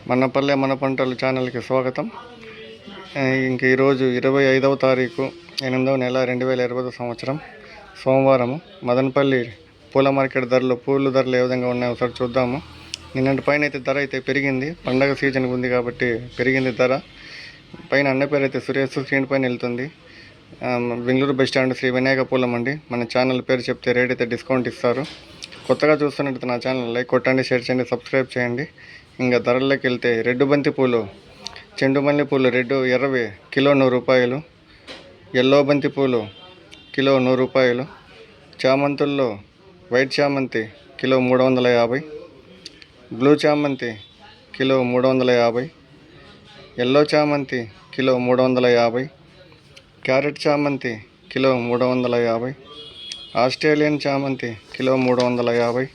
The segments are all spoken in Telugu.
మన్నపల్లె మన పంటలు ఛానల్కి స్వాగతం. ఇంక ఈరోజు 25వ తారీఖు 8వ నెల 2020 సంవత్సరం సోమవారము. మదనపల్లి పూల మార్కెట్ ధరలు, పూల ధరలు ఏ విధంగా ఉన్నాయో ఒకసారి చూద్దాము. నిన్నటి పైన అయితే ధర అయితే పెరిగింది, పండగ సీజన్ ఉంది కాబట్టి పెరిగింది ధర. పైన అన్న పేరు అయితే సురేష్ స్క్రీన్ పైన వెళ్తుంది. బెంగళూరు బస్ స్టాండ్ శ్రీ వినాయక పూల మండి. మన ఛానల్ పేరు చెప్తే రేట్ అయితే డిస్కౌంట్ ఇస్తారు. కొత్తగా చూస్తున్నట్టు నా ఛానల్ లైక్ కొట్టండి, షేర్ చేయండి, సబ్స్క్రైబ్ చేయండి. ఇంకా ధరల్లోకి వెళ్తే రెడ్డు బంతి పూలు, చెండు మల్లె పూలు రెడ్డు ఎర్రవి కిలో 100 రూపాయలు, ఎల్లో బంతి పూలు కిలో 100 రూపాయలు, చామంతుల్లో వైట్ చామంతి కిలో 350, బ్లూ చామంతి కిలో 350, ఎల్లో చామంతి కిలో 350, క్యారెట్ చామంతి కిలో 350, ఆస్ట్రేలియన్ చామంతి కిలో 350.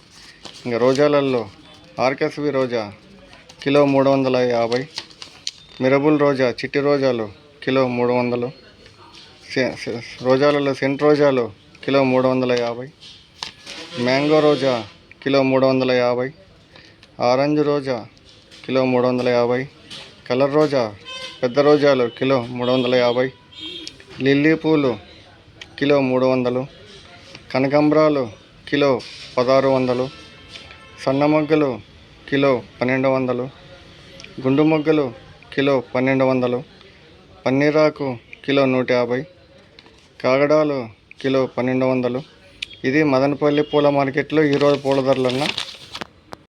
ఇంకా రోజాలలో ఆర్కెస్వి రోజా కిలో 350, మిరబుల్ రోజా చిట్టి రోజాలు కిలో 300, రోజాలలో సెంట్ రోజాలు కిలో 350, మ్యాంగో రోజా కిలో 350, ఆరెంజ్ రోజా కిలో 350, కలర్ రోజా పెద్ద రోజాలు కిలో 350, లిల్లీ పూలు కిలో 300, కనకాంబరాలు కిలో 1600, సన్న మొగ్గలు కిలో 1200, గుండు మొగ్గలు కిలో 1200, పన్నీరాకు కిలో 150, కాగడాలు కిలో 1200. ఇది మదనపల్లి పూల మార్కెట్లో ఈరోజు పూల ధరలన్నా.